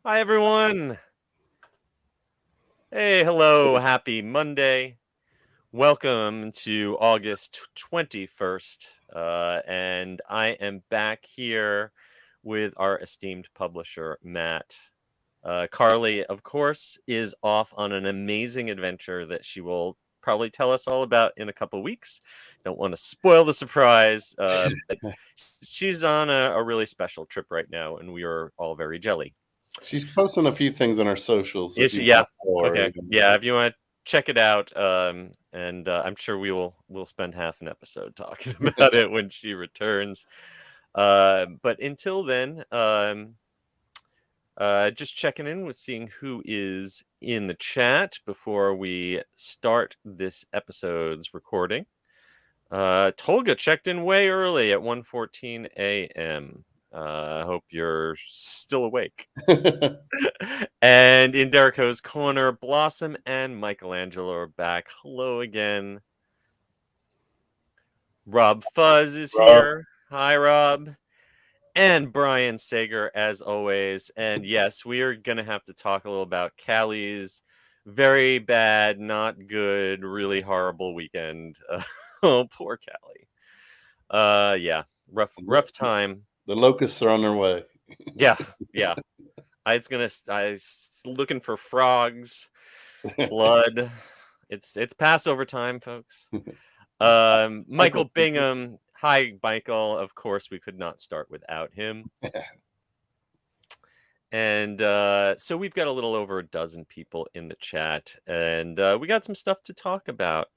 Hi, everyone. Hey, hello. Happy Monday. Welcome to August 21st. And I am back here with our esteemed publisher, Matt. Carly, of course, is off on an amazing adventure that she will probably tell us all about in a couple weeks. Don't want to spoil the surprise. But she's on a really special trip right now, and we are all very jelly. She's posting a few things on her socials Is if she? you Yeah. want to follow her. Okay. Yeah. If you want to check it out, and I'm sure we'll spend half an episode talking about it when she returns. But until then, just checking in with seeing who is in the chat before we start this episode's recording. Tolga checked in way early at 1:14 a.m. I hope you're still awake. And in Derico's corner, Blossom and Michelangelo are back. Hello again. Rob Fuzz is here. Hi, Rob. And Brian Sager, as always. And yes, we are going to have to talk a little about Callie's very bad, not good, really horrible weekend. Oh, poor Callie. Yeah, rough time. The locusts are on their way. Yeah. I was looking for frogs, blood. It's Passover time, folks. Michael Bingham. Hi, Michael. Of course, we could not start without him. And so we've got a little over a dozen people in the chat, and we got some stuff to talk about.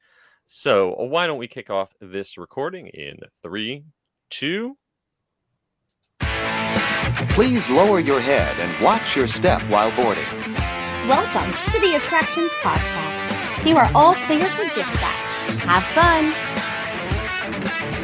So why don't we kick off this recording in 3, 2. Please lower your head and watch your step while boarding. Welcome to the Attractions Podcast. You are all clear for dispatch. Have fun.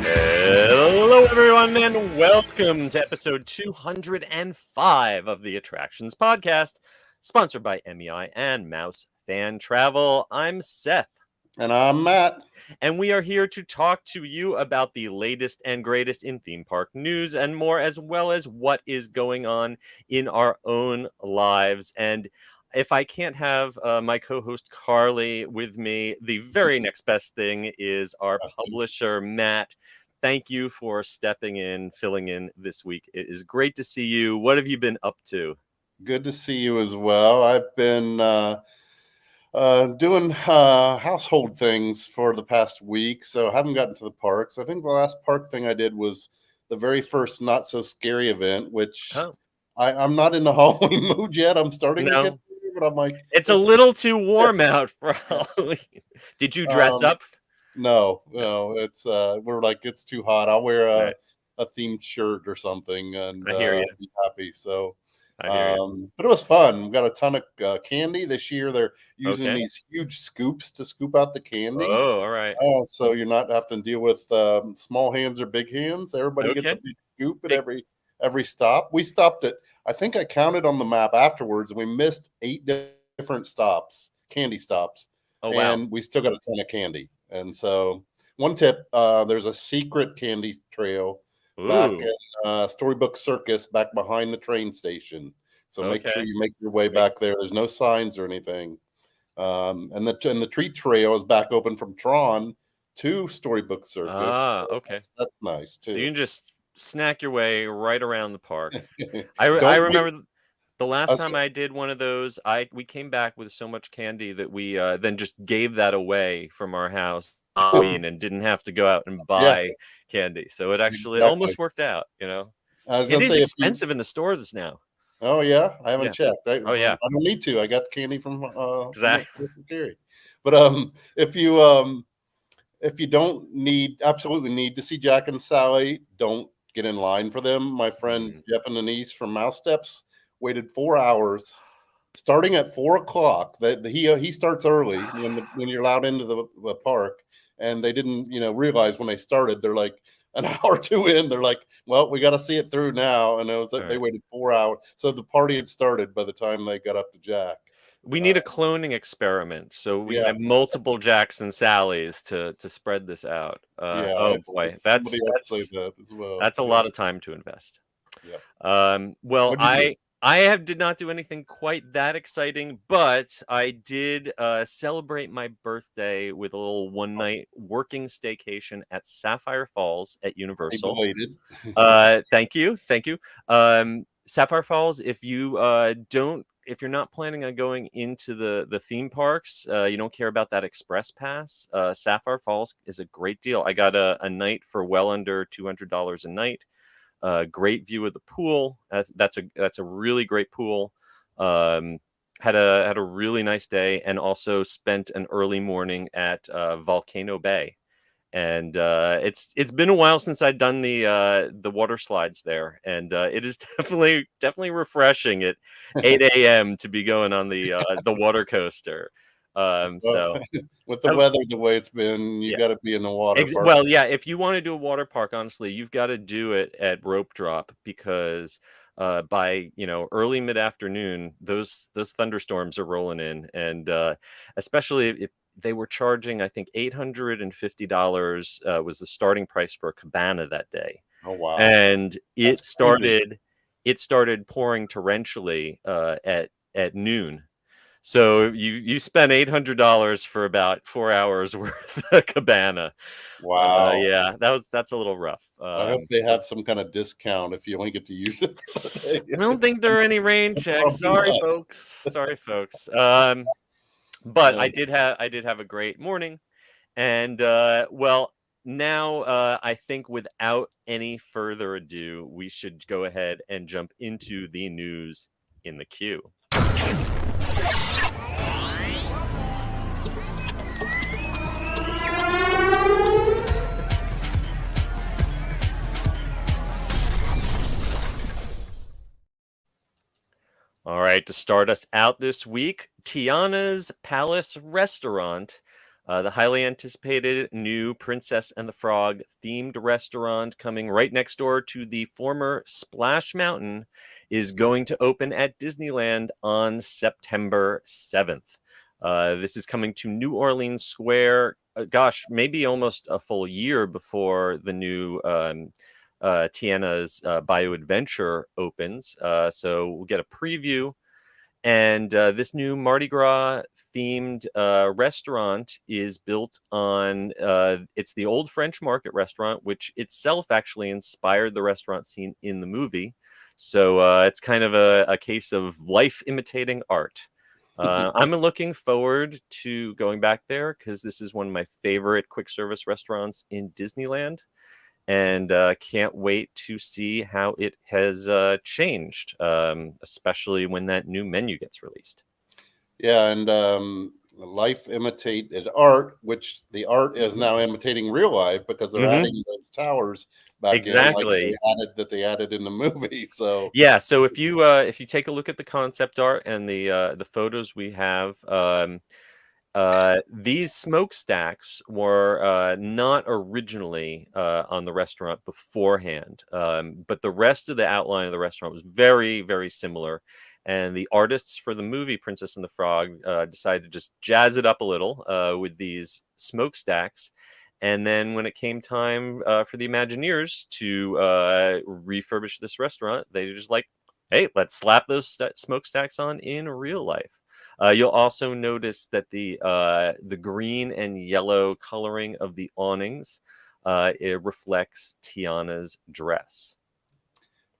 Hello, everyone, and welcome to episode 205 of the Attractions Podcast, sponsored by MEI and Mouse Fan Travel. I'm Seth. And I'm Matt. And we are here to talk to you about the latest and greatest in theme park news and more, as well as what is going on in our own lives. And if I can't have my co-host Carly with me, the very next best thing is our publisher, Matt. Thank you for stepping in, filling in this week. It is great to see you. What have you been up to? Good to see you as well. I've been doing household things for the past week, so I haven't gotten to the parks. I think the last park thing I did was the very first Not So Scary event, which I'm not in the Halloween mood yet. I'm starting to get there, but I'm like... It's a little too warm out for Halloween. Did you dress up? No. It's we're like, it's too hot. I'll wear a themed shirt or something, and I hear you. be happy. So... but it was fun. We got a ton of candy this year. They're using these huge scoops to scoop out the candy. Oh, all right. So you're not having to deal with small hands or big hands. Everybody gets a big scoop at every stop. We stopped at, I think I counted on the map afterwards, and we missed 8 different stops, candy stops. Oh, wow. And we still got a ton of candy. And so one tip, there's a secret candy trail back in Storybook Circus, back behind the train station. So make sure you make your way back there. There's no signs or anything. And the treat trail is back open from Tron to Storybook Circus. Okay. That's nice too. So you can just snack your way right around the park. I remember the last time I did one of those, we came back with so much candy that we then just gave that away from our house and didn't have to go out and buy candy. So it actually almost worked out, you know. Candy's expensive in the stores now. Oh yeah, I haven't checked. I don't need to. I got candy from exactly. But if you don't absolutely need to see Jack and Sally, don't get in line for them. My friend Jeff and Denise from Mouse Steps waited 4 hours, starting at 4 o'clock. He starts early when you're allowed into the park, and they didn't realize when they started. They're like an hour or two in. They're like, well, we got to see it through now, and it was like they waited 4 hours. So the party had started by the time they got up to Jack. We need a cloning experiment, so we have multiple Jacks and Sallys to spread this out. Oh boy, that's a lot of time to invest. Yeah. Well, I did not do anything quite that exciting, but I did celebrate my birthday with a little one-night working staycation at Sapphire Falls at Happy Universal. belated. Thank you, thank you. Sapphire Falls, if you're not planning on going into the theme parks, you don't care about that express pass, Sapphire Falls is a great deal. I got a night for well under $200 a night. Great view of the pool. That's a really great pool. Had a really nice day, and also spent an early morning at Volcano Bay. And it's been a while since I'd done the water slides there, and it is definitely refreshing at 8 a.m. to be going on the water coaster. So With the weather the way it's been, you Yeah. got to be in the water park. Well, yeah, if you want to do a water park, honestly, you've got to do it at rope drop, because by early mid-afternoon, those thunderstorms are rolling in, and especially if they were charging, I think $850 was the starting price for a cabana that day, Oh wow! and That's crazy. it started pouring torrentially at noon. So you spent $800 for about 4 hours worth of cabana. Wow! Yeah, that's a little rough. I hope they have some kind of discount if you only get to use it. I don't think there are any rain checks. Probably Sorry, not. folks. Sorry, folks. But I did have a great morning, and well, now I think without any further ado, we should go ahead and jump into the news in the queue. All right, to start us out this week, Tiana's Palace restaurant, the highly anticipated new Princess and the Frog themed restaurant coming right next door to the former Splash Mountain, is going to open at Disneyland on September 7th. This is coming to New Orleans Square, maybe almost a full year before the new Tiana's Bayou Adventure opens. So we'll get a preview. And this new Mardi Gras themed restaurant is built on, it's the old French Market restaurant, which itself actually inspired the restaurant scene in the movie. So it's kind of a case of life imitating art. I'm looking forward to going back there, because this is one of my favorite quick service restaurants in Disneyland. And can't wait to see how it has changed, especially when that new menu gets released. Yeah, and life imitated art, which the art is now imitating real life because they're adding those towers back Exactly. in, like they added in the movie. So yeah, so if you take a look at the concept art and the photos we have, these smokestacks were not originally on the restaurant beforehand, but the rest of the outline of the restaurant was very, very similar. And the artists for the movie Princess and the Frog decided to just jazz it up a little with these smokestacks. And then when it came time for the Imagineers to refurbish this restaurant, they just like, hey, let's slap those smokestacks on in real life. You'll also notice that the green and yellow coloring of the awnings it reflects Tiana's dress.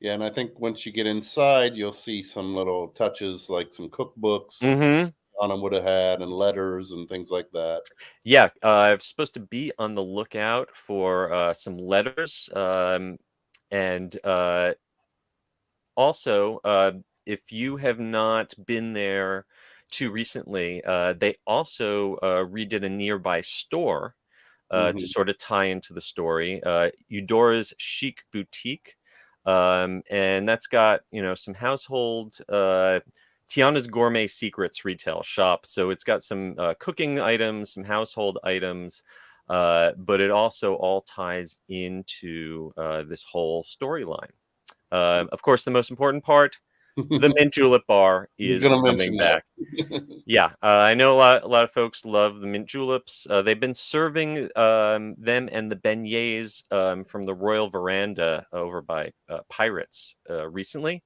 yeah, and I think once you get inside, you'll see some little touches like some cookbooks Anna would have had, and letters and things like that. Yeah, I'm supposed to be on the lookout for some letters, and also, if you have not been there too recently, they also redid a nearby store to sort of tie into the story. Eudora's Chic Boutique, and that's got some household. Tiana's Gourmet Secrets retail shop. So it's got some cooking items, some household items, but it also all ties into this whole storyline. Of course, the most important part, the mint julep bar He's is going to coming mention back. that. Yeah, I know a lot of folks love the mint juleps. They've been serving them and the beignets from the Royal Veranda over by Pirates recently.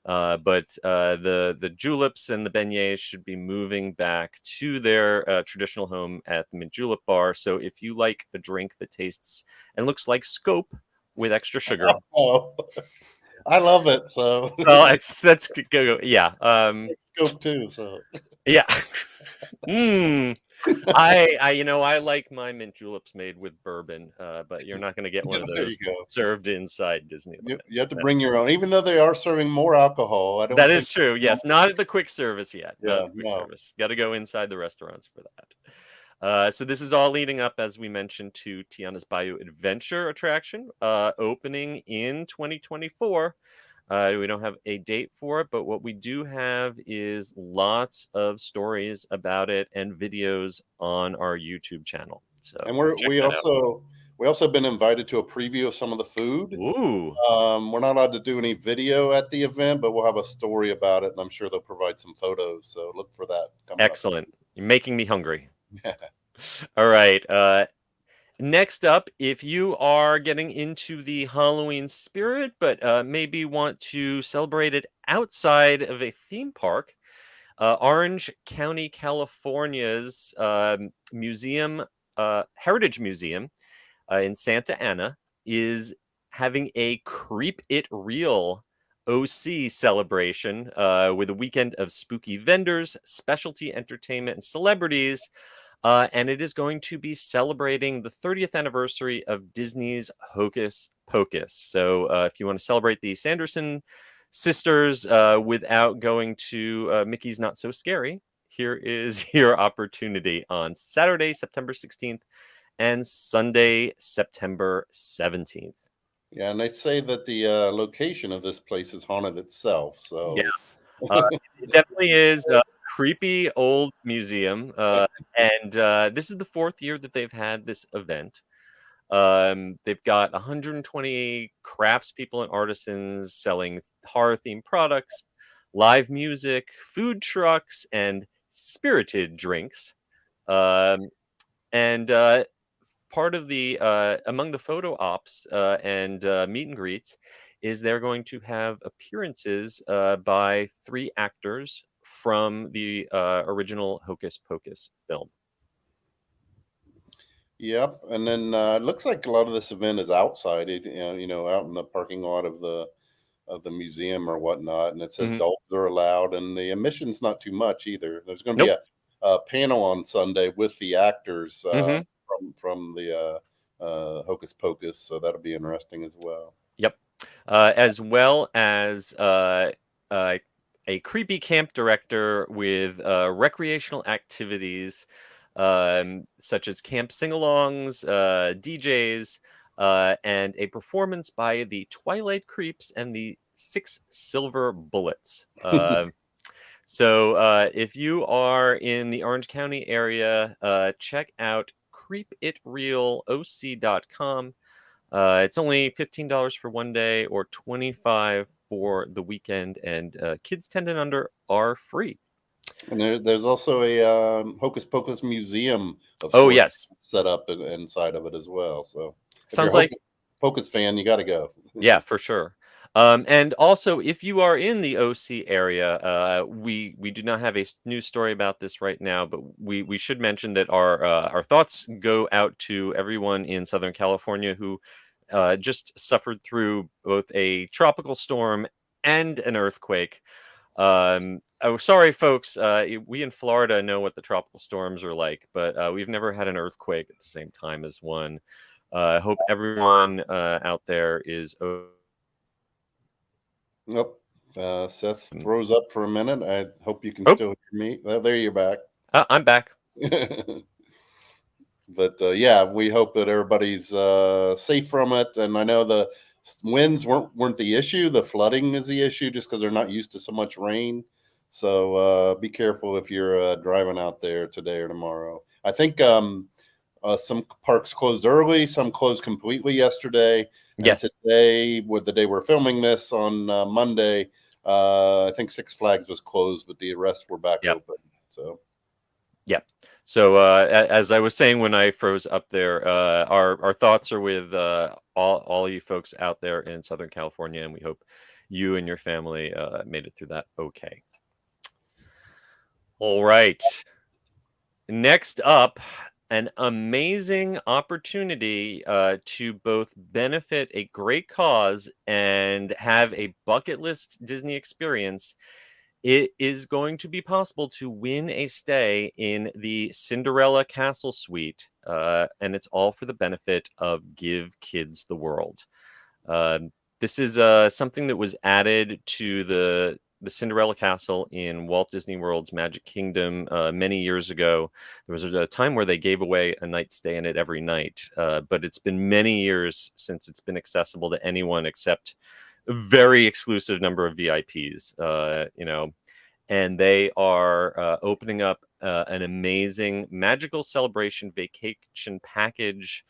But the juleps and the beignets should be moving back to their traditional home at the Mint Julep Bar. So if you like a drink that tastes and looks like Scope with extra sugar, Oh, I love it. So so that's go. Yeah. Scope too. So Yeah. I like my mint juleps made with bourbon, but you're not going to get one of there you those go. served inside Disneyland. You have to bring your own, even though they are serving more alcohol. I don't That think. is true. Yes, not at the quick service yet. Not Yeah, at the quick no. service. Got to go inside the restaurants for that. So this is all leading up, as we mentioned, to Tiana's Bayou Adventure attraction, opening in 2024. We don't have a date for it, but what we do have is lots of stories about it and videos on our YouTube channel. So And check we that out. also been invited to a preview of some of the food. Ooh, We're not allowed to do any video at the event, but we'll have a story about it, and I'm sure they'll provide some photos. So look for that coming excellent. You're making me hungry. up. All right. Next up, if you are getting into the Halloween spirit, but maybe want to celebrate it outside of a theme park, Orange County, California's Heritage Museum in Santa Ana is having a Creep It Real OC celebration with a weekend of spooky vendors, specialty entertainment, and celebrities. And it is going to be celebrating the 30th anniversary of Disney's Hocus Pocus. So if you want to celebrate the Sanderson sisters without going to Mickey's Not So Scary, here is your opportunity on Saturday, September 16th and Sunday, September 17th. Yeah, and they say that the location of this place is haunted itself. So Yeah. It definitely is a creepy old museum. And this is the 4th year that they've had this event. They've got 120 craftspeople and artisans selling horror-themed products, live music, food trucks, and spirited drinks. And part of the among the photo ops and meet and greets is they're going to have appearances by 3 actors from the original Hocus Pocus film. Yep, and then it looks like a lot of this event is outside, out in the parking lot of the museum or whatnot. And it says Mhm. dogs are allowed, and the admission's not too much either. There's going to be Nope. a panel on Sunday with the actors Mhm. from the Hocus Pocus, so that'll be interesting as well. Yep. As well as a creepy camp director with recreational activities such as camp sing-alongs, DJs, and a performance by the Twilight Creeps and the 6 Silver Bullets. So if you are in the Orange County area, check out creepitrealoc.com. It's only $15 for one day or $25 for the weekend, and kids 10 and under are free. And there's also a Hocus Pocus museum of Oh, sorts yes. set up inside of it as well. So if Sounds you're a like, Pocus fan, you got to go. yeah, for sure. And also, if you are in the OC area, we do not have a news story about this right now, but we should mention that our thoughts go out to everyone in Southern California who just suffered through both a tropical storm and an earthquake. Oh, sorry, folks. We in Florida know what the tropical storms are like, but we've never had an earthquake at the same time as one. I hope everyone out there is. Nope. Seth throws up for a minute. I hope you can Oh. still hear me. There you're back. I'm back. But yeah, we hope that everybody's safe from it. And I know the winds weren't the issue. The flooding is the issue, just because they're not used to so much rain. So be careful if you're driving out there today or tomorrow. I think some parks closed early, some closed completely yesterday. And Yes. today, with the day we're filming this on Monday, I think Six Flags was closed, but the rest were back open. So. Yeah. So as I was saying when I froze up there, our thoughts are with all you folks out there in Southern California, and we hope you and your family made it through that okay. All right. Next up, an amazing opportunity to both benefit a great cause and have a bucket list Disney experience. It is going to be possible to win a stay in the Cinderella Castle Suite, and it's all for the benefit of Give Kids the World. This is something that was added to the Cinderella Castle in Walt Disney World's Magic Kingdom many years ago. There was a time where they gave away a night stay in it every night, but it's been many years since it's been accessible to anyone except a very exclusive number of VIPs. And they are opening up an amazing magical celebration vacation package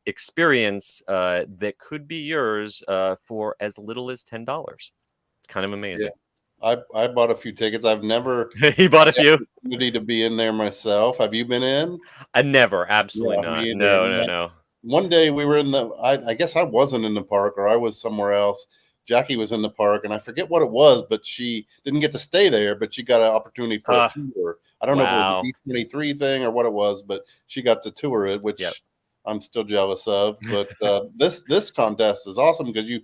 experience that could be yours for as little as $10. It's kind of amazing. I bought a few tickets. I've never He bought a few. opportunity to be in there myself. Have you been in? I never, absolutely Yeah, not. me either. No. One day we were in the. I guess I wasn't in the park, or I was somewhere else. Jackie was in the park, and I forget what it was, but she didn't get to stay there. But she got an opportunity for a tour. I don't know if it was a B23 thing or what it was, but she got to tour it, which I'm still jealous of. But this contest is awesome because you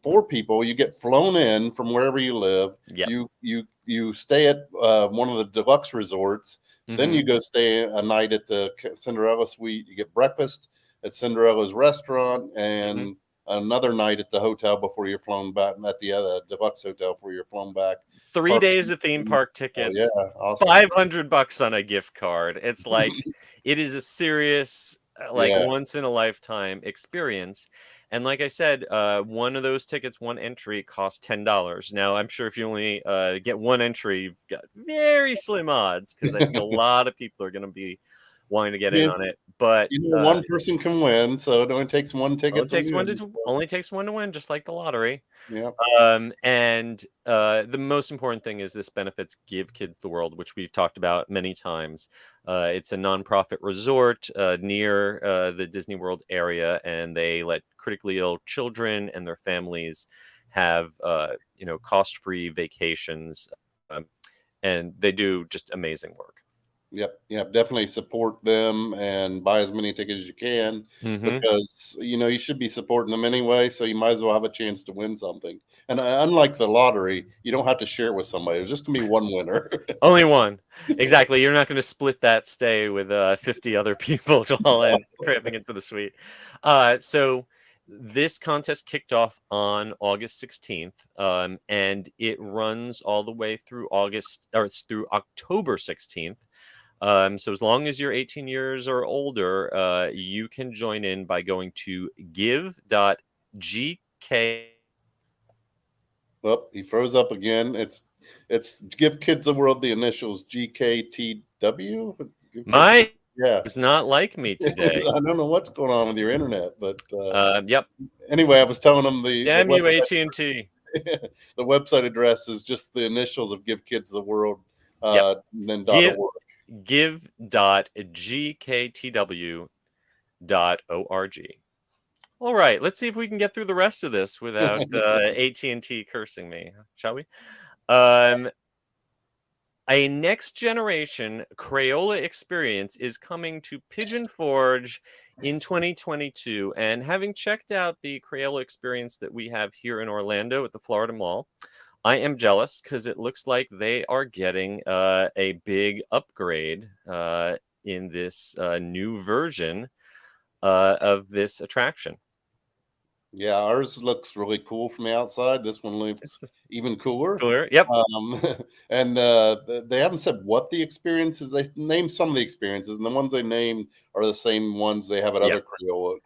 4 people, you get flown in from wherever you live. Yep. You stay at one of the deluxe resorts. Then you go stay a night at the Cinderella Suite. You get breakfast at Cinderella's restaurant and another night at the hotel before you're flown back, at the other deluxe hotel before you're flown back. 3 days of theme park tickets. Oh, yeah, awesome. $500 on a gift card. It's like it is a serious once in a lifetime experience. And like I said, one of those tickets, one entry costs $10. Now, I'm sure if you only get one entry, you've got very slim odds because I think a lot of people are going to be wanting to get in on it. But one person can win, so it only takes one ticket. Only takes one to win, just like the lottery. Yeah. And the most important thing is this benefits Give Kids the World, which we've talked about many times. It's a nonprofit resort near the Disney World area, and they let critically ill children and their families have cost-free vacations, and they do just amazing work. Yep. Definitely support them and buy as many tickets as you can because you should be supporting them anyway. So you might as well have a chance to win something. And unlike the lottery, you don't have to share it with somebody. There's just gonna be one winner. Only one. Exactly. You're not going to split that stay with 50 other people all cramping into the suite. So this contest kicked off on August 16th, and it runs all the way through through October 16th. So as long as you're 18 years or older, you can join in by going to give.gk. Well, he froze up again. It's Give Kids the World, the initials GKTW. My it's not like me today. I don't know what's going on with your internet, but yep. Anyway, I was telling them damn you AT&T. The website address is just the initials of Give Kids the World. And then .org. give.gktw.org. All right, let's see if we can get through the rest of this without AT&T cursing me, shall we? A next generation Crayola Experience is coming to Pigeon Forge in 2022. And having checked out the Crayola Experience that we have here in Orlando at the Florida Mall, I am jealous because it looks like they are getting a big upgrade in this new version of this attraction. Yeah, ours looks really cool from the outside. This one looks even cooler. Yep. And they haven't said what the experience is. They named some of the experiences, and the ones they named are the same ones they have at other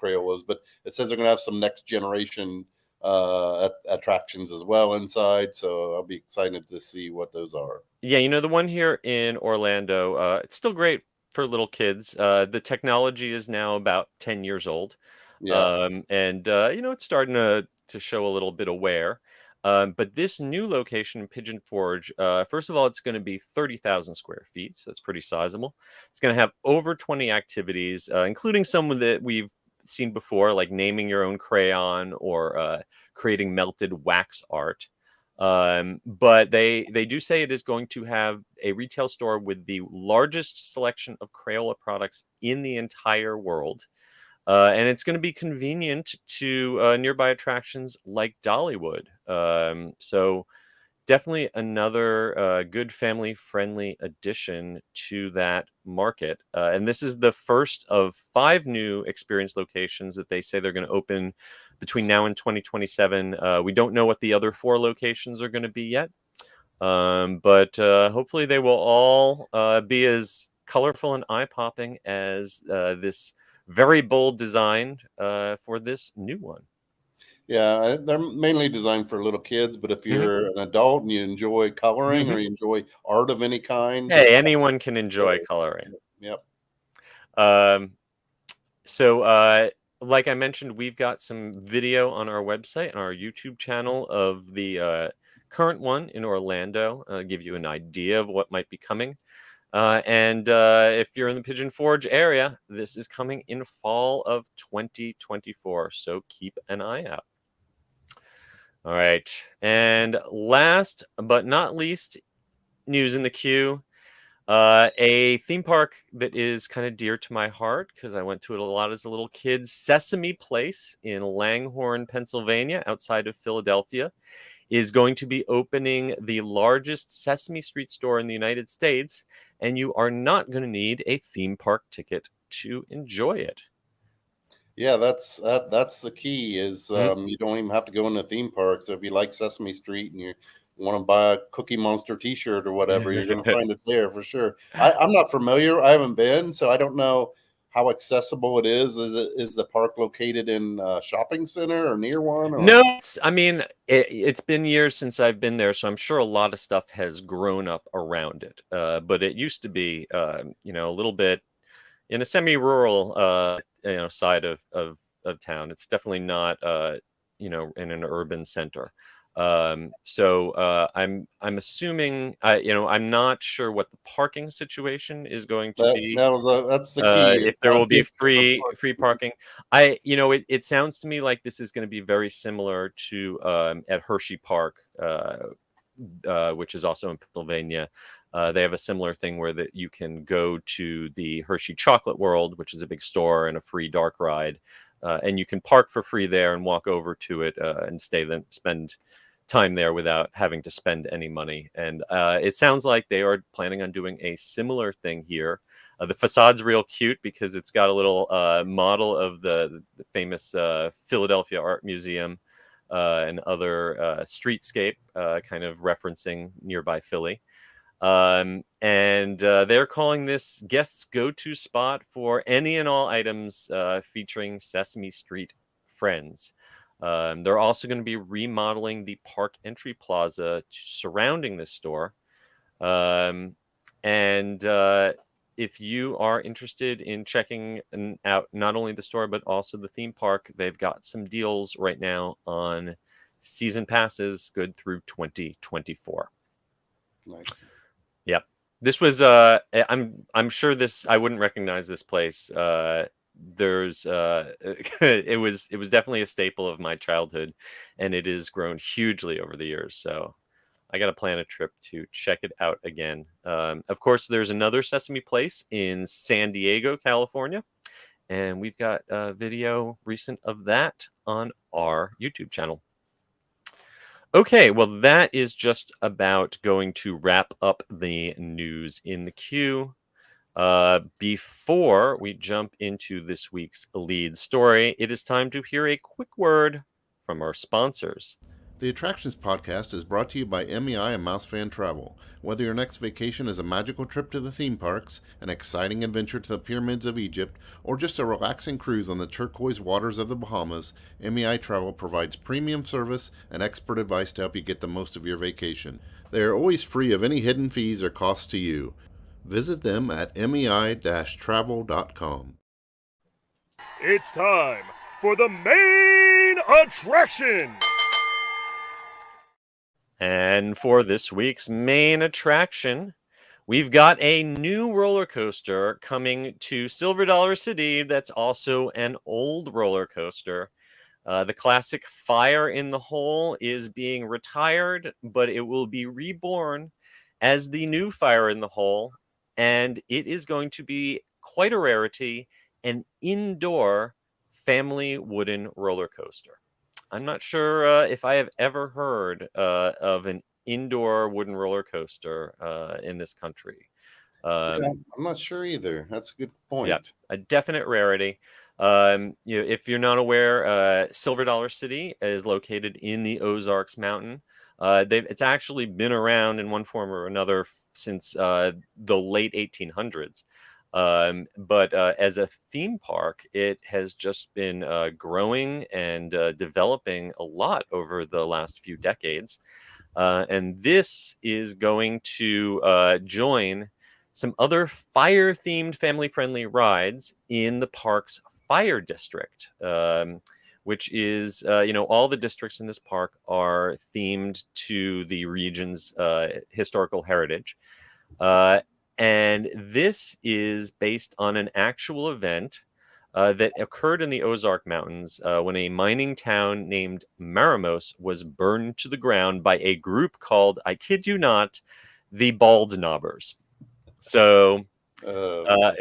Crayolas. But it says they're going to have some next generation attractions as well inside. So I'll be excited to see what those are. Yeah, the one here in Orlando, it's still great for little kids. The technology is now about 10 years old. Yeah. It's starting to show a little bit of wear. But this new location in Pigeon Forge, first of all, it's going to be 30,000 square feet. So it's pretty sizable. It's going to have over 20 activities, including some that we've seen before, like naming your own crayon or creating melted wax art. But they do say it is going to have a retail store with the largest selection of Crayola products in the entire world. And it's going to be convenient to nearby attractions like Dollywood. So definitely another good family-friendly addition to that market. And this is the first of 5 new experience locations that they say they're going to open between now and 2027. We don't know what the other 4 locations are going to be yet. But hopefully they will all be as colorful and eye-popping as this very bold design for this new one. Yeah, they're mainly designed for little kids, but if you're an adult and you enjoy coloring or you enjoy art of any kind, Hey, anyone can enjoy coloring. Yep. So, like I mentioned, we've got some video on our website and our YouTube channel of the current one in Orlando. Give you an idea of what might be coming. And if you're in the Pigeon Forge area, this is coming in fall of 2024. So keep an eye out. All right. And last but not least, news in the queue. A theme park that is kind of dear to my heart because I went to it a lot as a little kid, Sesame Place in Langhorne, Pennsylvania, outside of Philadelphia, is going to be opening the largest Sesame Street store in the United States, and you are not going to need a theme park ticket to enjoy it. Yeah, that's the key is you don't even have to go in the theme park. So if you like Sesame Street and you want to buy a Cookie Monster T-shirt or whatever, you're going to find it there for sure. I'm not familiar. I haven't been, so I don't know how accessible it is. Is the park located in a shopping center or near one? Or? No, it's been years since I've been there, so I'm sure a lot of stuff has grown up around it. But it used to be, a little bit in a semi-rural, side of town. It's definitely not, in an urban center. So I'm assuming, I'm not sure what the parking situation is going to be. That's the key. If there will be free parking. It sounds to me like this is going to be very similar to at Hershey Park, which is also in Pennsylvania. They have a similar thing where that you can go to the Hershey Chocolate World, which is a big store and a free dark ride, and you can park for free there and walk over to it and spend time there without having to spend any money. And it sounds like they are planning on doing a similar thing here. The facade's real cute because it's got a little model of the famous Philadelphia Art Museum and other streetscape kind of referencing nearby Philly. And they're calling this guests' go-to spot for any and all items featuring Sesame Street friends. They're also going to be remodeling the park entry plaza surrounding this store. If you are interested in checking out not only the store, but also the theme park, they've got some deals right now on season passes good through 2024. Nice. Yep. This was I'm sure I wouldn't recognize this place. There's it was definitely a staple of my childhood, and it has grown hugely over the years. So I got to plan a trip to check it out again. Of course, there's another Sesame Place in San Diego, California, and we've got a video recent of that on our YouTube channel. Okay, well, that is just about going to wrap up the news in the queue. Before we jump into this week's lead story, it is time to hear a quick word from our sponsors. The Attractions Podcast is brought to you by MEI and MouseFan Travel. Whether your next vacation is a magical trip to the theme parks, an exciting adventure to the pyramids of Egypt, or just a relaxing cruise on the turquoise waters of the Bahamas, MEI Travel provides premium service and expert advice to help you get the most of your vacation. They are always free of any hidden fees or costs to you. Visit them at mei-travel.com. It's time for the main attraction! And for this week's main attraction, we've got a new roller coaster coming to Silver Dollar City that's also an old roller coaster. The classic Fire in the Hole is being retired, but it will be reborn as the new Fire in the Hole, and it is going to be quite a rarity, an indoor family wooden roller coaster. I'm not sure if I have ever heard of an indoor wooden roller coaster in this country. Yeah, Um, I'm not sure either. That's a good yeah, point. a definite rarity. If you're not aware, Silver Dollar City is located in the Ozarks Mountain. It's actually been around in one form or another since the late 1800s. But as a theme park, it has just been growing and developing a lot over the last few decades. And this is going to join some other fire themed, family friendly rides in the park's fire district, which is, all the districts in this park are themed to the region's historical heritage. And this is based on an actual event that occurred in the Ozark Mountains when a mining town named Maramos was burned to the ground by a group called, I kid you not, the Bald Knobbers. So, Uh,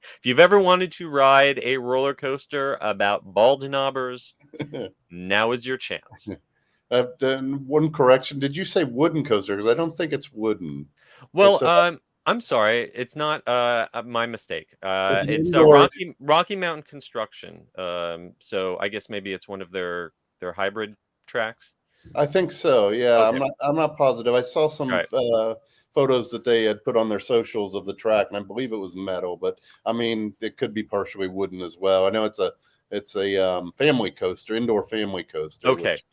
if you've ever wanted to ride a roller coaster about bald knobbers, now is your chance. then one correction. Did you say wooden coaster? Because I don't think it's wooden. Well, It's a, I'm sorry, it's not my mistake. it's an It's a indoor. Rocky Mountain Construction. So I guess maybe it's one of their hybrid tracks. I think so. Yeah, Okay, I'm not positive. I saw all some right. photos that they had put on their socials of the track, and I believe it was metal. But I mean, it could be partially wooden as well. I know it's a family coaster, indoor family coaster. Okay. Which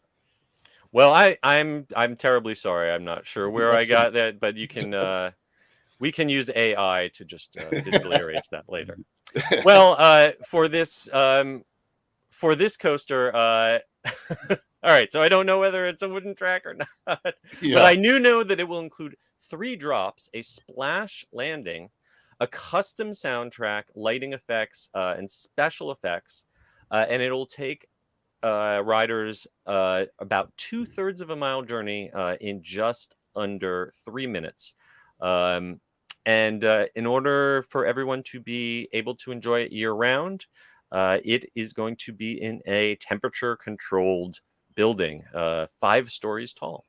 Well, I'm terribly sorry. I'm not sure where I that's fine. got that, but you can we can use AI to just digitally erase that later. Well, for this coaster, all right. So I don't know whether it's a wooden track or not, but Yeah. I know that it will include 3 drops, a splash landing, a custom soundtrack, lighting effects, and special effects, and it'll take riders about 2/3 of a mile journey in just under 3 minutes. Um, and in order for everyone to be able to enjoy it year round, it is going to be in a temperature controlled building, 5 stories tall.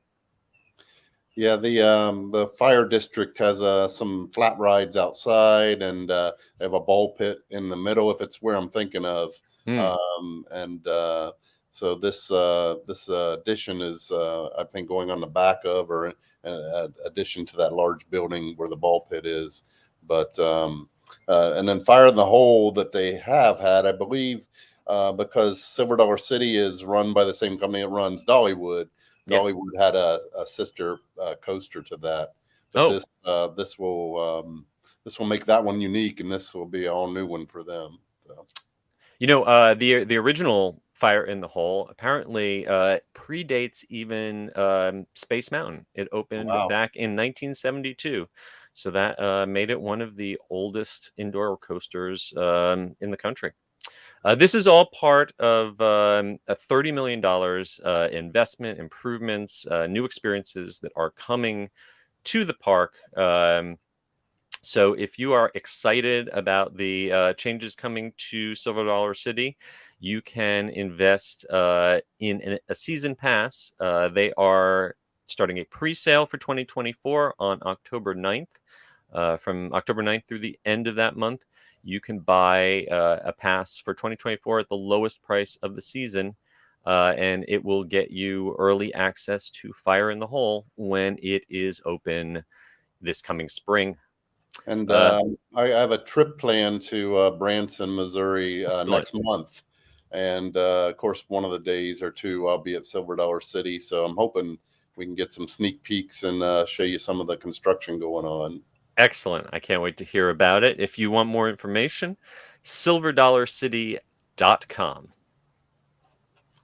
Yeah, the fire district has some flat rides outside, and they have a ball pit in the middle. If it's where I'm thinking of, Hmm. and so this addition is I think going on the back of or addition to that large building where the ball pit is. But and then Fire in the Hole that they have had, I believe, because Silver Dollar City is run by the same company that runs Dollywood. Yes. Dollywood had a sister coaster to that, but Oh, this will make that one unique, and this will be an all new one for them. So. the original Fire in the Hole apparently predates even Space Mountain. It opened Wow. back in 1972, so that made it one of the oldest indoor coasters in the country. This is all part of a $30 million investment, improvements, new experiences that are coming to the park. So if you are excited about the changes coming to Silver Dollar City, you can invest in a season pass. They are starting a pre-sale for 2024 on October 9th. From October 9th through the end of that month, you can buy a pass for 2024 at the lowest price of the season. And it will get you early access to Fire in the Hole when it is open this coming spring. And Uh, I have a trip planned to Branson, Missouri Excellent. next month. And of course, one of the days or two, I'll be at Silver Dollar City. So I'm hoping we can get some sneak peeks and show you some of the construction going on. Excellent. I can't wait to hear about it. If you want more information, silverdollarcity.com.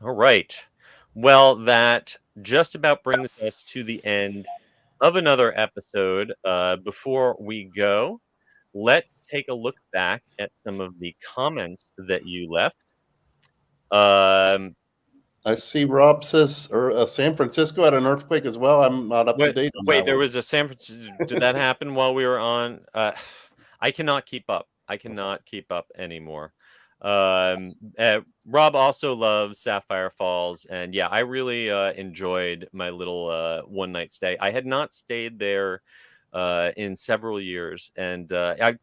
All right. Well, that just about brings us to the end of another episode. Before we go, let's take a look back at some of the comments that you left. Um, I see Rob says San Francisco had an earthquake as well. I'm not up to date on wait, that there one. was a San Francisco. Did that happen while we were on? I cannot keep up. I cannot keep up anymore. Rob also loves Sapphire Falls, and yeah, I really enjoyed my little one night stay. I had not stayed there in several years, and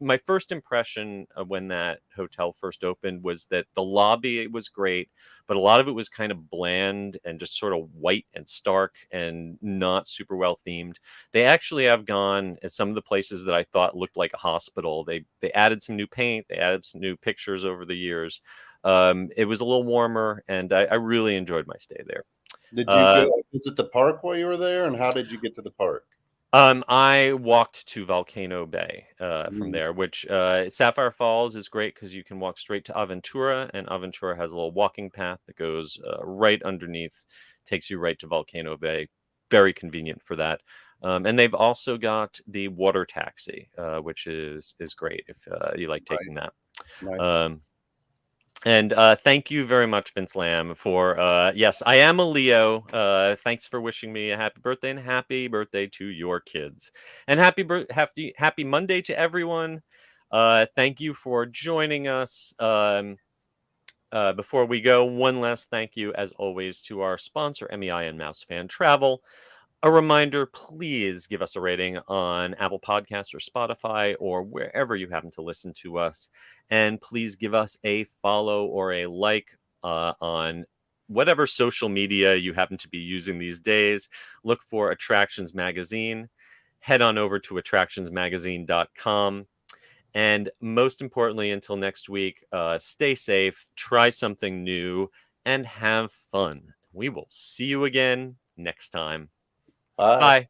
my first impression of when that hotel first opened was that the lobby was great, but a lot of it was kind of bland and just sort of white and stark and not super well themed. They actually have gone at some of the places that I thought looked like a hospital. They added some new paint, they added some new pictures over the years. It was a little warmer, and I really enjoyed my stay there. Did you go visit the park while you were there, and how did you get to the park? I walked to Volcano Bay from there, which Sapphire Falls is great because you can walk straight to Aventura, and Aventura has a little walking path that goes right underneath, takes you right to Volcano Bay. Very convenient for that. And they've also got the water taxi, which is great if you like taking that. Nice. And thank you very much, Vince Lamb, for yes, I am a Leo. Thanks for wishing me a happy birthday, and happy birthday to your kids. And happy Monday to everyone. Thank you for joining us. Before we go, one last thank you, as always, to our sponsor, MEI and Mouse Fan Travel. A reminder, please give us a rating on Apple Podcasts or Spotify or wherever you happen to listen to us. And please give us a follow or a like on whatever social media you happen to be using these days. Look for Attractions Magazine. Head on over to attractionsmagazine.com. And most importantly, until next week, stay safe, try something new, and have fun. We will see you again next time. Bye. Bye.